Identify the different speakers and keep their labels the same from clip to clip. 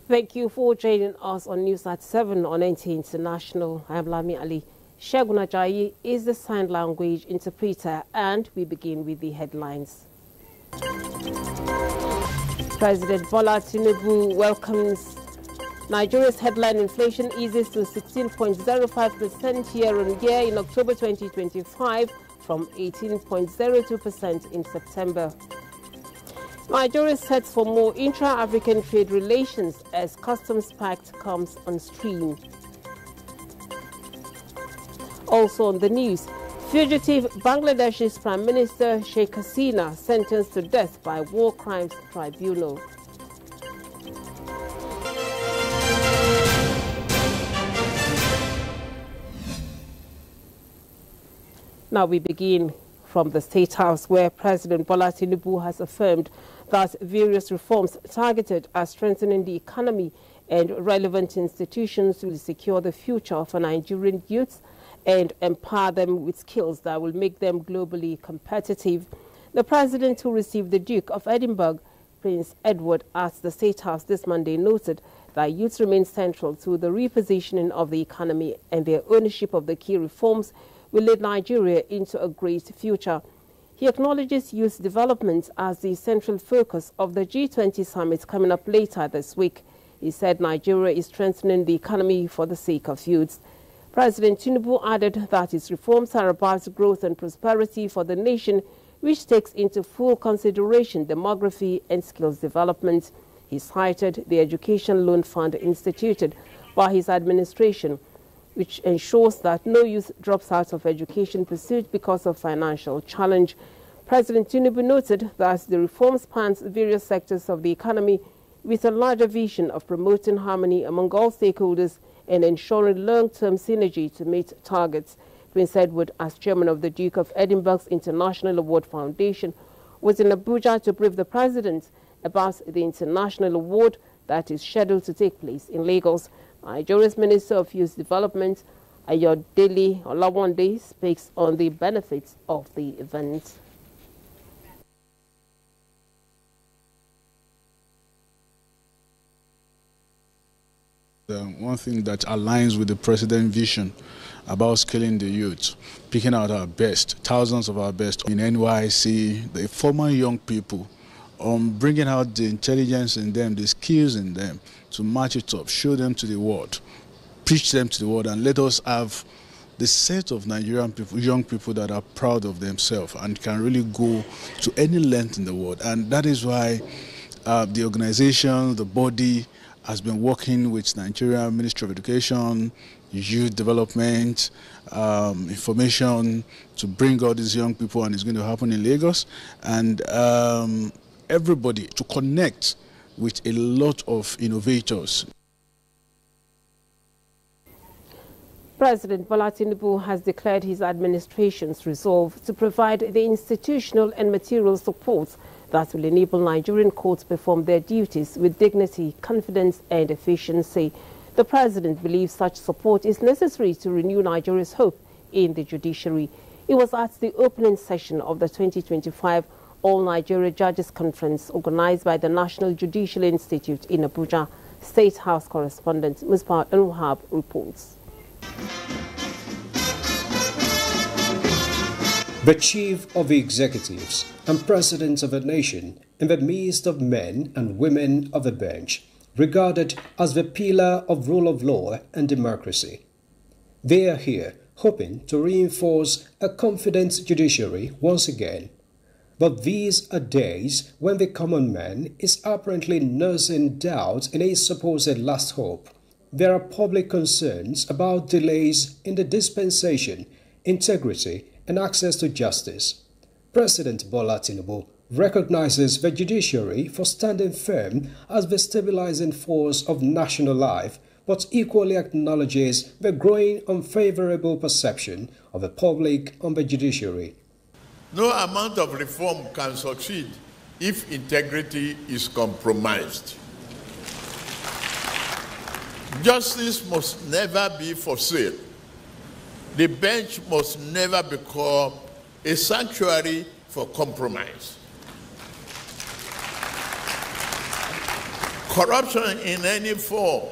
Speaker 1: Thank you for joining us on News at 7 on NT International. I am Lami Ali. Shegun Ajayi is the sign language interpreter, and we begin with the headlines. President Bola Tinubu welcomes Nigeria's headline inflation eases to 16.05% year-on-year in October 2025 from 18.02% in September. Nigeria sets for more intra-African trade relations as Customs Pact comes on stream. Also on the news, fugitive Bangladesh's Prime Minister Sheikh Hasina sentenced to death by War Crimes Tribunal. Now we begin from the State House, where President Bola Tinubu has affirmed that various reforms targeted at strengthening the economy and relevant institutions will secure the future for Nigerian youths and empower them with skills that will make them globally competitive. The president, who received the Duke of Edinburgh, Prince Edward, at the State House this Monday, noted that youths remain central to the repositioning of the economy, and their ownership of the key reforms will lead Nigeria into a great future. He acknowledges youth development as the central focus of the G20 summit coming up later this week. He said Nigeria is strengthening the economy for the sake of youths. President Tinubu added that his reforms are about growth and prosperity for the nation, which takes into full consideration demography and skills development. He cited the Education Loan Fund instituted by his administration, which ensures that no youth drops out of education pursuit because of financial challenge. President Tinubu noted that the reform spans various sectors of the economy with a larger vision of promoting harmony among all stakeholders and ensuring long-term synergy to meet targets. Prince Edward, as chairman of the Duke of Edinburgh's International Award Foundation, was in Abuja to brief the president about the international award that is scheduled to take place in Lagos. Nigeria's Minister of Youth Development, Ayodele Olawande, speaks on the benefits of the event.
Speaker 2: One thing that aligns with the president's vision about scaling the youth, picking out our best, thousands of our best in NYC, the former young people, bringing out the intelligence in them, the skills in them, to match it up, show them to the world, preach them to the world, and let us have the set of Nigerian people, young people that are proud of themselves and can really go to any length in the world. And that is why the organization, the body, has been working with Nigeria Ministry of Education, Youth Development, information to bring all these young people, and it's going to happen in Lagos, and everybody to connect with a lot of innovators.
Speaker 1: President Bola Tinubu has declared his administration's resolve to provide the institutional and material support that will enable Nigerian courts perform their duties with dignity, confidence and efficiency. The president believes such support is necessary to renew Nigeria's hope in the judiciary. It was at the opening session of the 2025 All Nigeria Judges Conference organized by the National Judicial Institute in Abuja. State House correspondent Muspa Al-Wahab reports.
Speaker 3: The chief of the executives and president of a nation in the midst of men and women of the bench, regarded as the pillar of rule of law and democracy. They are here hoping to reinforce a confident judiciary once again. But these are days when the common man is apparently nursing doubt in his supposed last hope. There are public concerns about delays in the dispensation, integrity, and access to justice. President Bola Tinubu recognizes the judiciary for standing firm as the stabilizing force of national life, but equally acknowledges the growing unfavorable perception of the public on the judiciary.
Speaker 4: No amount of reform can succeed if integrity is compromised. Justice must never be for sale. The bench must never become a sanctuary for compromise. Corruption in any form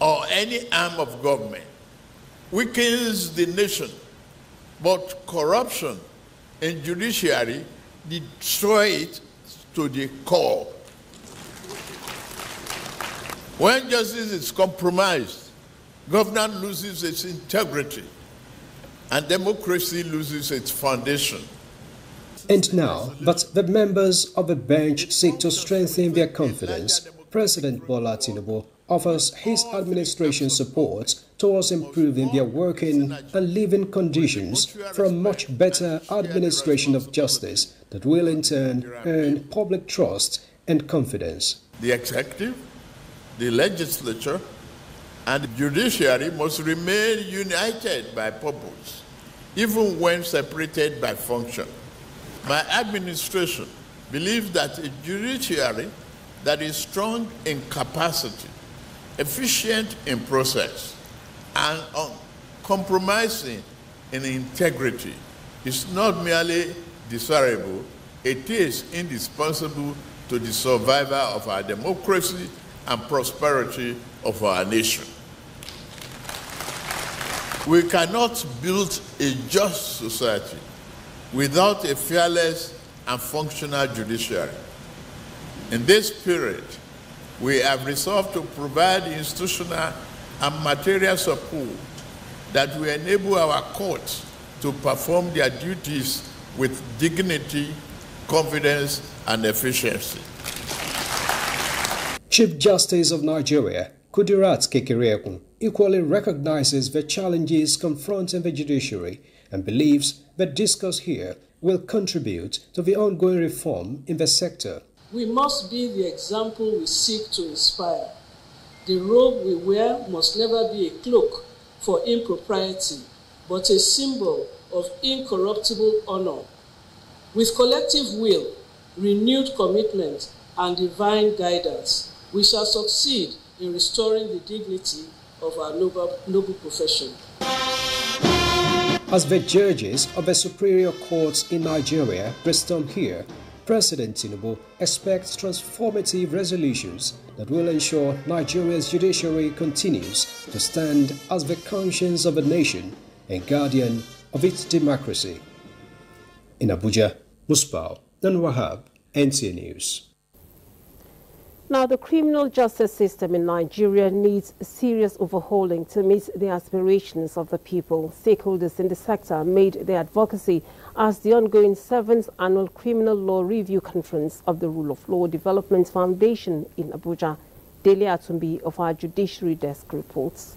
Speaker 4: or any arm of government weakens the nation, but corruption in judiciary destroys it to the core. When justice is compromised, governance loses its integrity and democracy loses its foundation.
Speaker 3: And now that the members of the bench seek to strengthen their confidence, President Bola Tinubu offers his administration support towards improving their working and living conditions for a much better administration of justice that will in turn earn public trust and confidence.
Speaker 4: The executive, the legislature, and the judiciary must remain united by purpose, even when separated by function. My administration believes that a judiciary that is strong in capacity, efficient in process, and uncompromising in integrity is not merely desirable, it is indispensable to the survival of our democracy and prosperity of our nation. We cannot build a just society without a fearless and functional judiciary. In this period, we have resolved to provide institutional and material support that will enable our courts to perform their duties with dignity, confidence, and efficiency.
Speaker 3: Chief Justice of Nigeria, Kudirat Kekereekun, equally recognizes the challenges confronting the judiciary and believes the discourse here will contribute to the ongoing reform in the sector.
Speaker 5: We must be the example we seek to inspire. The robe we wear must never be a cloak for impropriety, but a symbol of incorruptible honor. With collective will, renewed commitment, and divine guidance, we shall succeed in restoring the dignity of our noble profession.
Speaker 3: As the judges of the superior courts in Nigeria brainstorm here, President Tinubu expects transformative resolutions that will ensure Nigeria's judiciary continues to stand as the conscience of a nation and guardian of its democracy. In Abuja, Musbah and Wahab, NTA News.
Speaker 1: Now, the criminal justice system in Nigeria needs serious overhauling to meet the aspirations of the people. Stakeholders in the sector made their advocacy as the ongoing 7th Annual Criminal Law Review Conference of the Rule of Law Development Foundation in Abuja. Dele Atumbi of our Judiciary Desk reports.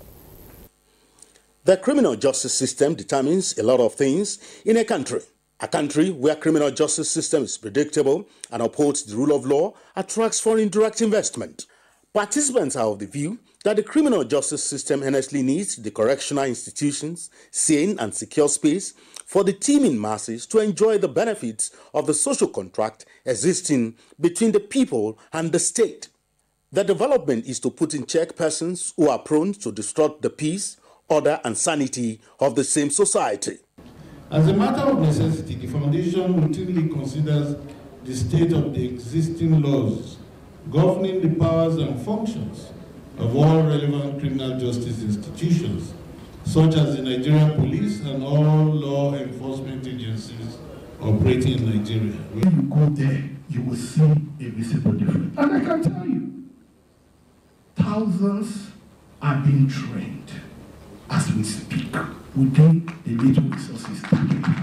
Speaker 6: The criminal justice system determines a lot of things in a country. A country where criminal justice system is predictable and upholds the rule of law attracts foreign direct investment. Participants are of the view that the criminal justice system earnestly needs the correctional institutions, sane and secure space for the teeming masses to enjoy the benefits of the social contract existing between the people and the state. The development is to put in check persons who are prone to distort the peace, order and sanity of the same society.
Speaker 7: As a matter of necessity, the Foundation routinely considers the state of the existing laws governing the powers and functions of all relevant criminal justice institutions, such as the Nigerian police and all law enforcement agencies operating in Nigeria.
Speaker 8: When you go there, you will see a visible difference. And I can tell you, thousands are being trained as we speak within the little resources.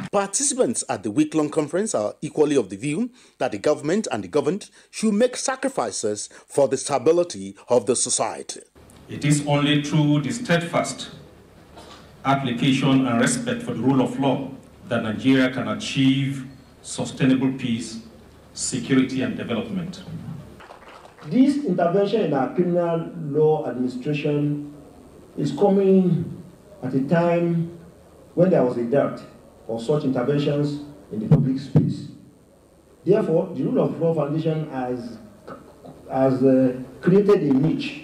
Speaker 6: Participants at the week-long conference are equally of the view that the government and the governed should make sacrifices for the stability of the society.
Speaker 9: It is only through the steadfast application and respect for the rule of law that Nigeria can achieve sustainable peace, security, and development.
Speaker 10: This intervention in our criminal law administration is coming at a time when there was a dearth of such interventions in the public space. Therefore, the Rule of Law Foundation has created a niche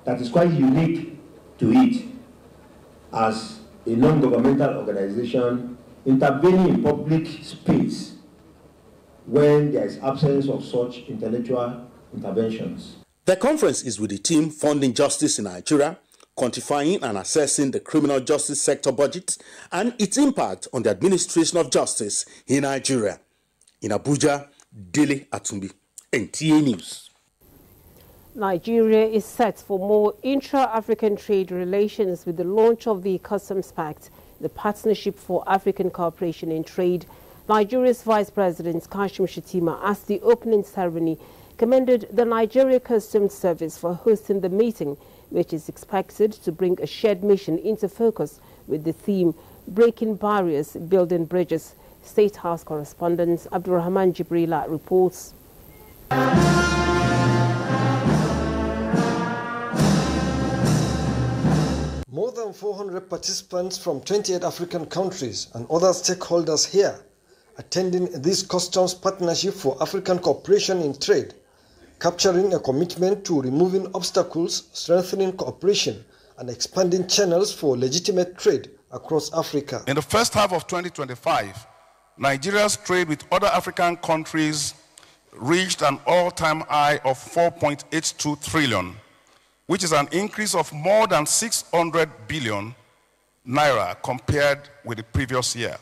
Speaker 10: that is quite unique to it as a non-governmental organization intervening in public space when there is absence of such intellectual interventions.
Speaker 6: The conference is with the team funding justice in Nigeria, quantifying and assessing the criminal justice sector budget and its impact on the administration of justice in Nigeria. In Abuja, Dele Atumbi, NTA News.
Speaker 1: Nigeria is set for more intra-African trade relations with the launch of the Customs Pact, the Partnership for African Cooperation in Trade. Nigeria's Vice President Kashim Shettima, at the opening ceremony, commended the Nigeria Customs Service for hosting the meeting, which is expected to bring a shared mission into focus with the theme Breaking Barriers, Building Bridges. State House correspondent Abdurrahman Jibrila reports.
Speaker 11: More than 400 participants from 28 African countries and other stakeholders here attending this customs partnership for African cooperation in trade, capturing a commitment to removing obstacles, strengthening cooperation, and expanding channels for legitimate trade across Africa.
Speaker 12: In the first half of 2025, Nigeria's trade with other African countries reached an all-time high of 4.82 trillion, which is an increase of more than 600 billion naira compared with the previous year.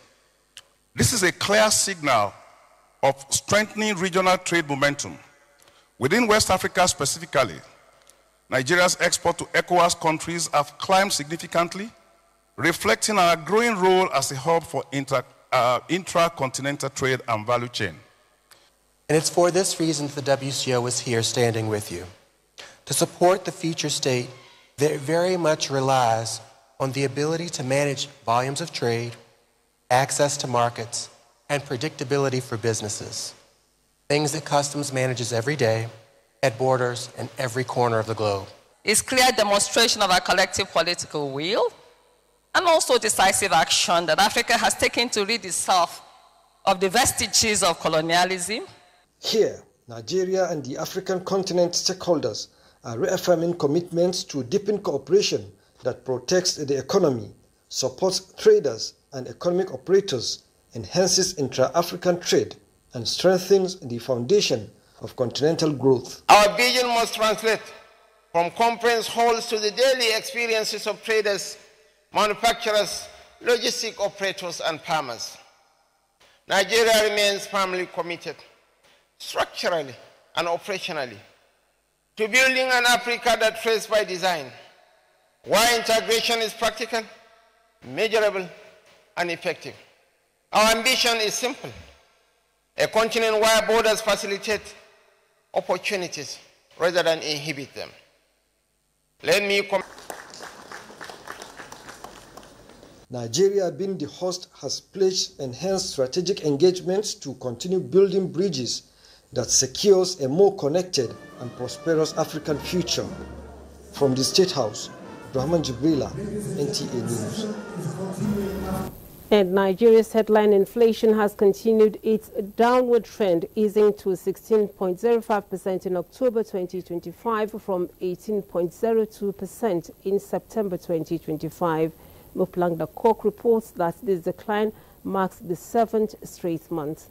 Speaker 12: This is a clear signal of strengthening regional trade momentum. Within West Africa specifically, Nigeria's export to ECOWAS countries have climbed significantly, reflecting our growing role as a hub for intra-continental trade and value chain.
Speaker 13: And it's for this reason that the WCO is here standing with you. To support the future state that very much relies on the ability to manage volumes of trade, access to markets, and predictability for businesses. Things that customs manages every day at borders in every corner of the globe.
Speaker 14: It's clear demonstration of our collective political will and also decisive action that Africa has taken to rid itself of the vestiges of colonialism.
Speaker 11: Here, Nigeria and the African continent stakeholders are reaffirming commitments to deepen cooperation that protects the economy, supports traders and economic operators, enhances intra-African trade, and strengthens the foundation of continental growth.
Speaker 15: Our vision must translate from conference halls to the daily experiences of traders, manufacturers, logistic operators, and farmers. Nigeria remains firmly committed, structurally and operationally, to building an Africa that trades by design, where integration is practical, measurable, and effective. Our ambition is simple: a continent where borders facilitate opportunities rather than inhibit them.
Speaker 11: Nigeria, being the host, has pledged enhanced strategic engagements to continue building bridges that secures a more connected and prosperous African future. From the State House, Brahman Jibrila, NTA News.
Speaker 1: And Nigeria's headline inflation has continued its downward trend, easing to 16.05% in October 2025 from 18.02% in September 2025. Muplang Dakok reports that this decline marks the 7th straight month.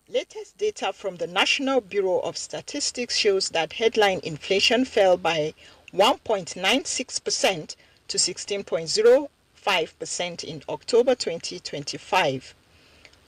Speaker 16: Latest data from the National Bureau of Statistics shows that headline inflation fell by 1.96% to 16.05% in October 2025.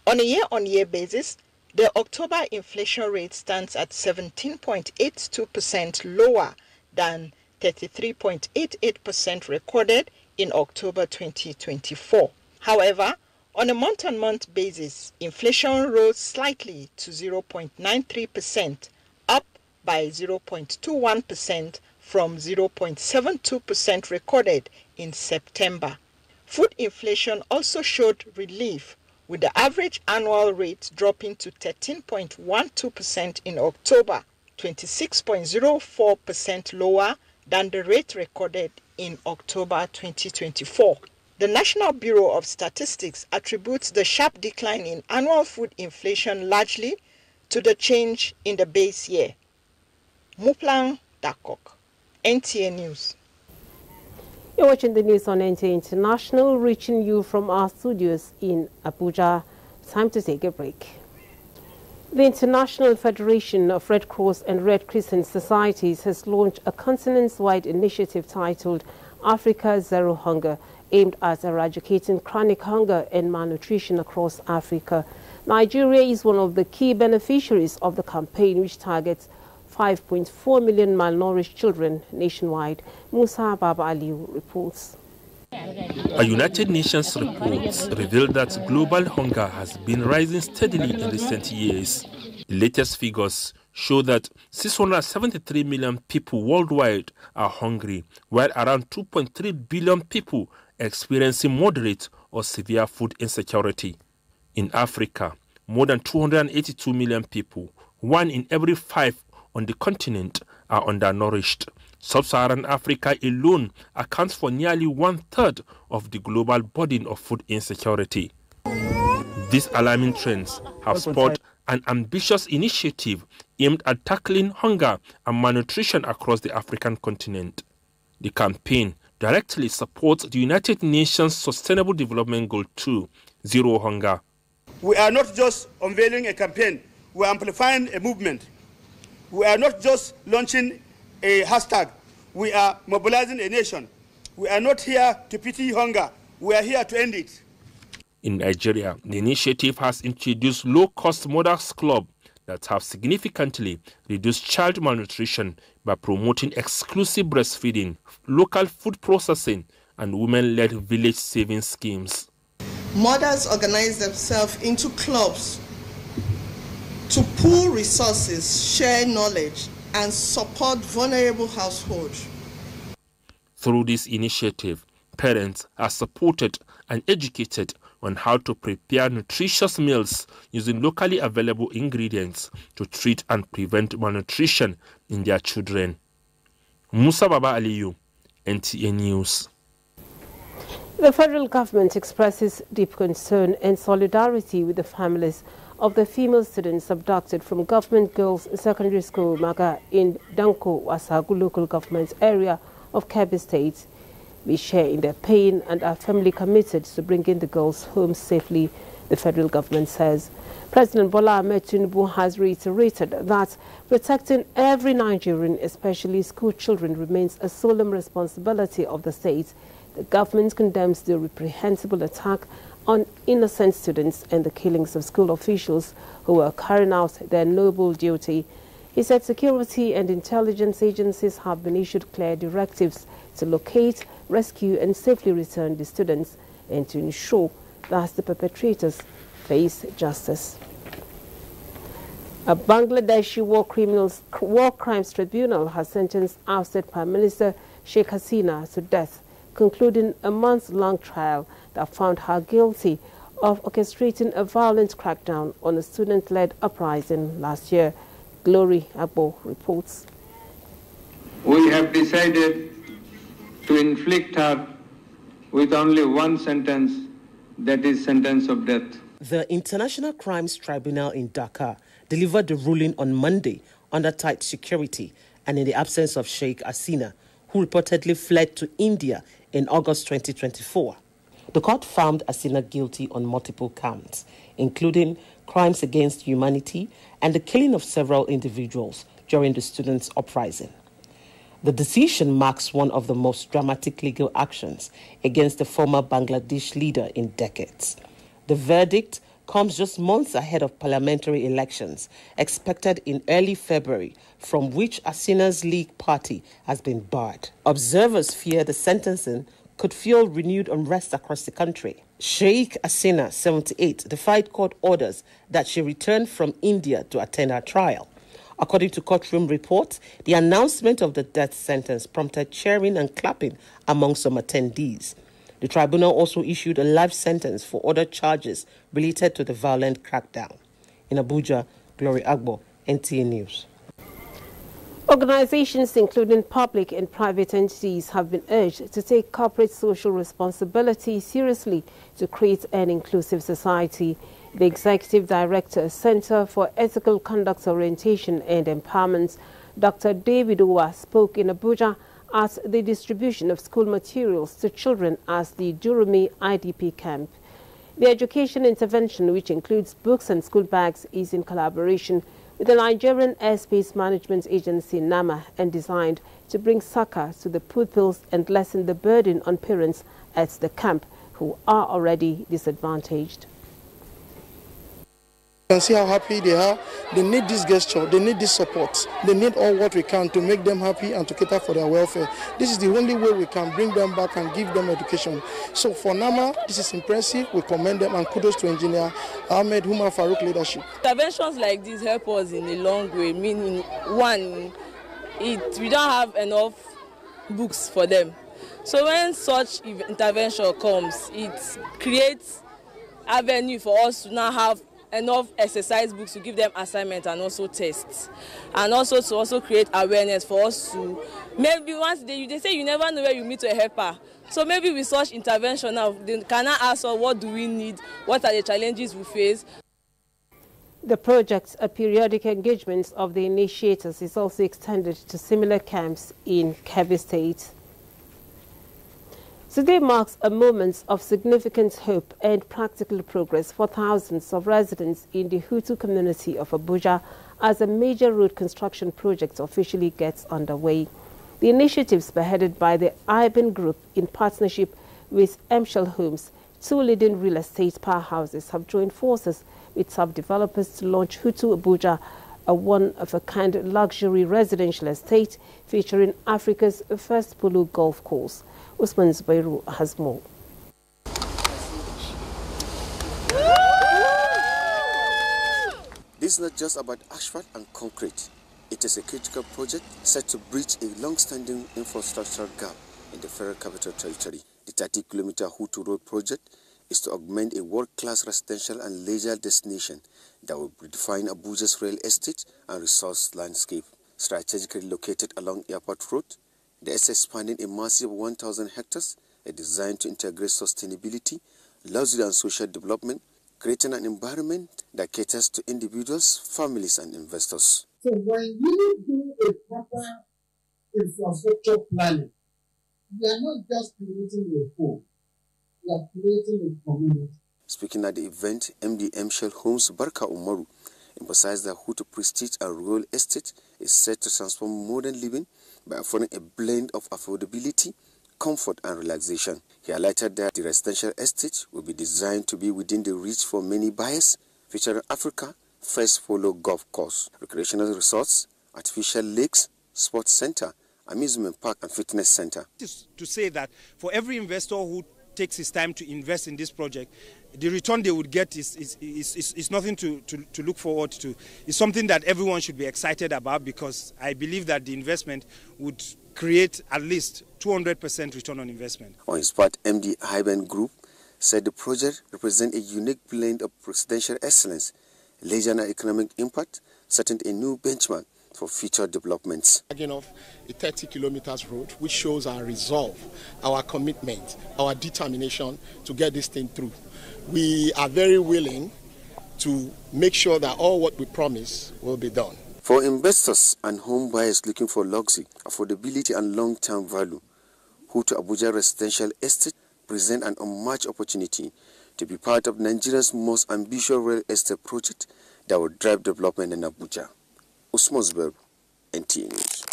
Speaker 16: On a year-on-year basis, the October inflation rate stands at 17.82%, lower than 33.88% recorded in October 2024. However, on a month-on-month basis, inflation rose slightly to 0.93%, up by 0.21% from 0.72% recorded in September. Food inflation also showed relief, with the average annual rate dropping to 13.12% in October, 26.04% lower than the rate recorded in October 2024. The National Bureau of Statistics attributes the sharp decline in annual food inflation largely to the change in the base year. Muplang Dakok, NTA News.
Speaker 1: You're watching the news on NTA International, reaching you from our studios in Abuja. Time to take a break. The International Federation of Red Cross and Red Crescent Societies has launched a continent-wide initiative titled Africa Zero Hunger, aimed at eradicating chronic hunger and malnutrition across Africa. Nigeria is one of the key beneficiaries of the campaign, which targets 5.4 million malnourished children nationwide. Musa Baba Aliu reports.
Speaker 17: A United Nations report revealed that global hunger has been rising steadily in recent years. The latest figures show that 673 million people worldwide are hungry, while around 2.3 billion people are experiencing moderate or severe food insecurity. In Africa, more than 282 million people, 1 in every 5 on the continent, are undernourished. Sub-Saharan Africa alone accounts for nearly 1/3 of the global burden of food insecurity. These alarming trends have spurred an ambitious initiative aimed at tackling hunger and malnutrition across the African continent. The campaign directly supports the United Nations Sustainable Development Goal 2, Zero Hunger.
Speaker 18: We are not just unveiling a campaign, we are amplifying a movement. We are not just launching a hashtag, we are mobilizing a nation. We are not here to pity hunger, we are here to end it.
Speaker 17: In Nigeria, the initiative has introduced low-cost mothers club that have significantly reduced child malnutrition by promoting exclusive breastfeeding, local food processing, and women-led village saving schemes.
Speaker 19: Mothers organize themselves into clubs to pool resources, share knowledge, and support vulnerable households.
Speaker 17: Through this initiative, parents are supported and educated on how to prepare nutritious meals using locally available ingredients to treat and prevent malnutrition in their children. Musa Baba Aliyu, NTA News.
Speaker 1: The federal government expresses deep concern and solidarity with the families of the female students abducted from Government Girls Secondary School Maga in Danko, Wasagu local government area of Kebbi State. We share in their pain and are firmly committed to bringing the girls home safely, the federal government says. President Bola Ahmed Tinubu has reiterated that protecting every Nigerian, especially school children, remains a solemn responsibility of the state. The government condemns the reprehensible attack on innocent students and the killings of school officials who were carrying out their noble duty. He said security and intelligence agencies have been issued clear directives to locate, rescue and safely return the students and to ensure that the perpetrators face justice. A Bangladeshi war crimes tribunal has sentenced ousted Prime Minister Sheikh Hasina to death, concluding a month-long trial that found her guilty of orchestrating a violent crackdown on a student-led uprising last year. Glory Agbo reports.
Speaker 20: We have decided to inflict her with only one sentence, that is sentence of death.
Speaker 21: The International Crimes Tribunal in Dhaka delivered the ruling on Monday under tight security and in the absence of Sheikh Hasina, who reportedly fled to India in August 2024. The court found Hasina guilty on multiple counts, including crimes against humanity and the killing of several individuals during the students' uprising. The decision marks one of the most dramatic legal actions against the former Bangladesh leader in decades. The verdict comes just months ahead of parliamentary elections expected in early February, from which Hasina's League party has been barred. Observers fear the sentencing could fuel renewed unrest across the country. Sheikh Hasina, 78, defied court orders that she returned from India to attend her trial. According to courtroom reports, the announcement of the death sentence prompted cheering and clapping among some attendees. The tribunal also issued a life sentence for other charges related to the violent crackdown. In Abuja, Glory Agbo, NTA News.
Speaker 1: Organizations, including public and private entities, have been urged to take corporate social responsibility seriously to create an inclusive society. The Executive Director, Center for Ethical Conduct Orientation and Empowerment, Dr. David Owa, spoke in Abuja at the distribution of school materials to children at the Durumi IDP camp. The education intervention, which includes books and school bags, is in collaboration with the Nigerian Airspace Management Agency, NAMA, and designed to bring succor to the pupils and lessen the burden on parents at the camp who are already disadvantaged.
Speaker 2: You can see how happy they are. They need this gesture, they need this support, they need all what we can to make them happy and to cater for their welfare. This is the only way we can bring them back and give them education. So for NAMA, this is impressive. We commend them and kudos to Engineer Ahmed Umar Farouk leadership.
Speaker 22: Interventions like this help us in a long way, meaning one, we don't have enough books for them. So when such intervention comes, it creates avenue for us to now have enough exercise books to give them assignments and also tests, and also to also create awareness for us to maybe once they say you never know where you meet a helper. So maybe with such intervention now, they can ask us what do we need, what are the challenges we face.
Speaker 1: The project's periodic engagements of the initiators is also extended to similar camps in Kebbi State. Today marks a moment of significant hope and practical progress for thousands of residents in the Hutu community of Abuja as a major road construction project officially gets underway. The initiative, spearheaded by the IBAN Group in partnership with Emshel Homes, two leading real estate powerhouses, have joined forces with sub-developers to launch Hutu Abuja, a one-of-a-kind luxury residential estate featuring Africa's first polo golf course. Usman Zubairu has more.
Speaker 23: This is not just about asphalt and concrete. It is a critical project set to bridge a long-standing infrastructural gap in the Federal Capital Territory. The 30-kilometer Hutu Road project is to augment a world-class residential and leisure destination that will redefine Abuja's real estate and resource landscape. Strategically located along Airport Road, the estate spanning a massive 1,000 hectares is designed to integrate sustainability, luxury and social development, creating an environment that caters to individuals, families and investors.
Speaker 24: So when you do a proper infrastructure planning, you are not just creating a home, you are creating a community.
Speaker 23: Speaking at the event, MD Emshel Homes Barka Umaru emphasized that Hutu Prestige and Royal Estate is set to transform modern living by offering a blend of affordability, comfort and relaxation. He highlighted that the residential estate will be designed to be within the reach for many buyers, featuring Africa first polo golf course, recreational resorts, artificial lakes, sports center, amusement park and fitness center.
Speaker 25: To say that for every investor who takes his time to invest in this project, the return they would get is nothing to look forward to. It's something that everyone should be excited about, because I believe that the investment would create at least 200% return on investment.
Speaker 23: On his part, MD IBAN Group said the project represents a unique blend of residential excellence, leisure and economic impact, setting a new benchmark for future developments.
Speaker 26: Again, of a 30 kilometers road, which shows our resolve, our commitment, our determination to get this thing through. We are very willing to make sure that all what we promise will be done.
Speaker 23: For investors and home buyers looking for luxury, affordability and long-term value, Hutu Abuja Residential Estate present an unmatched opportunity to be part of Nigeria's most ambitious real estate project that will drive development in Abuja. Usman Zubairu, NTA News.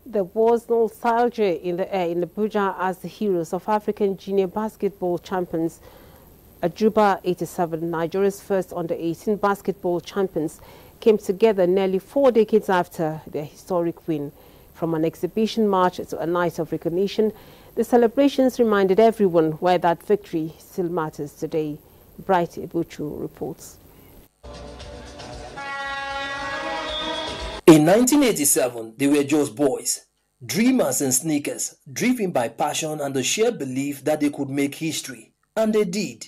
Speaker 1: There was nostalgia in the air in Abuja as the heroes of African junior basketball champions Ajuba 87, Nigeria's first under-18 basketball champions, came together nearly 4 decades after their historic win. From an exhibition march to a night of recognition, the celebrations reminded everyone why that victory still matters today. Bright Ibuchu reports.
Speaker 27: In 1987, they were just boys, dreamers in sneakers, driven by passion and the sheer belief that they could make history. And they did.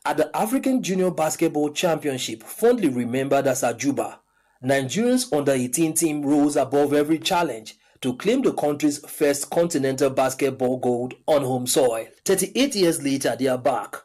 Speaker 27: At the African Junior Basketball Championship, fondly remembered as Ajuba, Nigerians under-18 team rose above every challenge to claim the country's first continental basketball gold on home soil. 38 years later, they are back,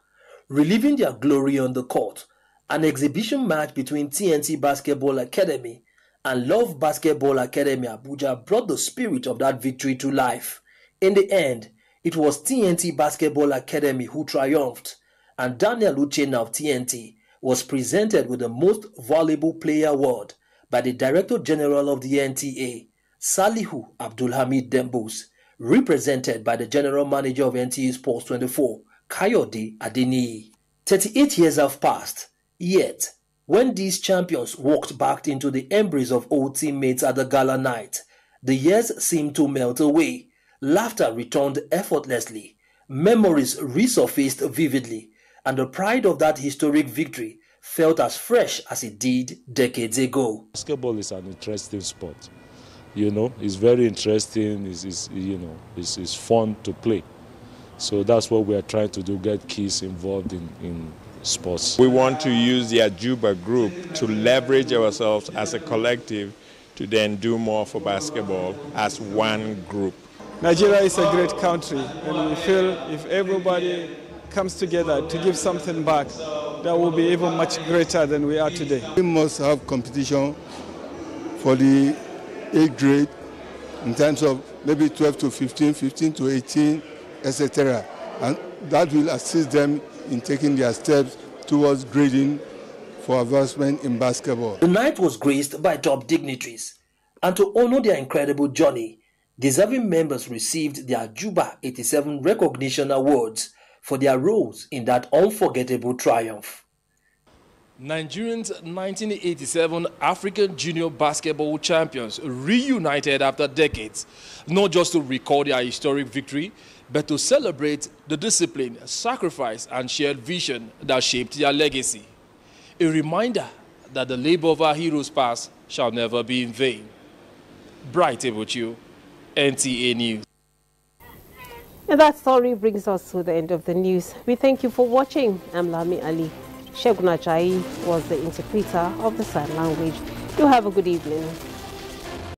Speaker 27: reliving their glory on the court. An exhibition match between TNT Basketball Academy and Love Basketball Academy Abuja brought the spirit of that victory to life. In the end, it was TNT Basketball Academy who triumphed, and Daniel Uchenna of TNT was presented with the Most Valuable Player award by the Director General of the NTA, Salihu Abdulhamid Dembus, represented by the General Manager of NTA Sports 24, Kayode Adeniyi. 38 years have passed, yet when these champions walked back into the embrace of old teammates at the gala night, the years seemed to melt away. Laughter returned effortlessly, memories resurfaced vividly, and the pride of that historic victory felt as fresh as it did decades ago.
Speaker 3: Basketball is an interesting sport. It's very interesting, it's fun to play. So that's what we are trying to do, get kids involved in sports.
Speaker 4: We want to use the Abuja group to leverage ourselves as a collective to then do more for basketball as one group.
Speaker 5: Nigeria is a great country, and we feel if everybody comes together to give something back, that will be even much greater than we are today.
Speaker 7: We must have competition for the age grade in terms of maybe 12 to 15, 15 to 18, etc. And that will assist them in taking their steps towards grading for advancement in basketball.
Speaker 27: The night was graced by top dignitaries, and to honor their incredible journey, deserving members received their Juba 87 recognition awards for their roles in that unforgettable triumph.
Speaker 8: Nigerians 1987 African Junior Basketball champions reunited after decades, not just to record their historic victory, but to celebrate the discipline, sacrifice, and shared vision that shaped their legacy. A reminder that the labor of our heroes past shall never be in vain. Bright Ebuchu, NTA News.
Speaker 1: And that story brings us to the end of the news. We thank you for watching. I'm Lami Ali. Shegun Ajayi was the interpreter of the sign language. You have a good evening.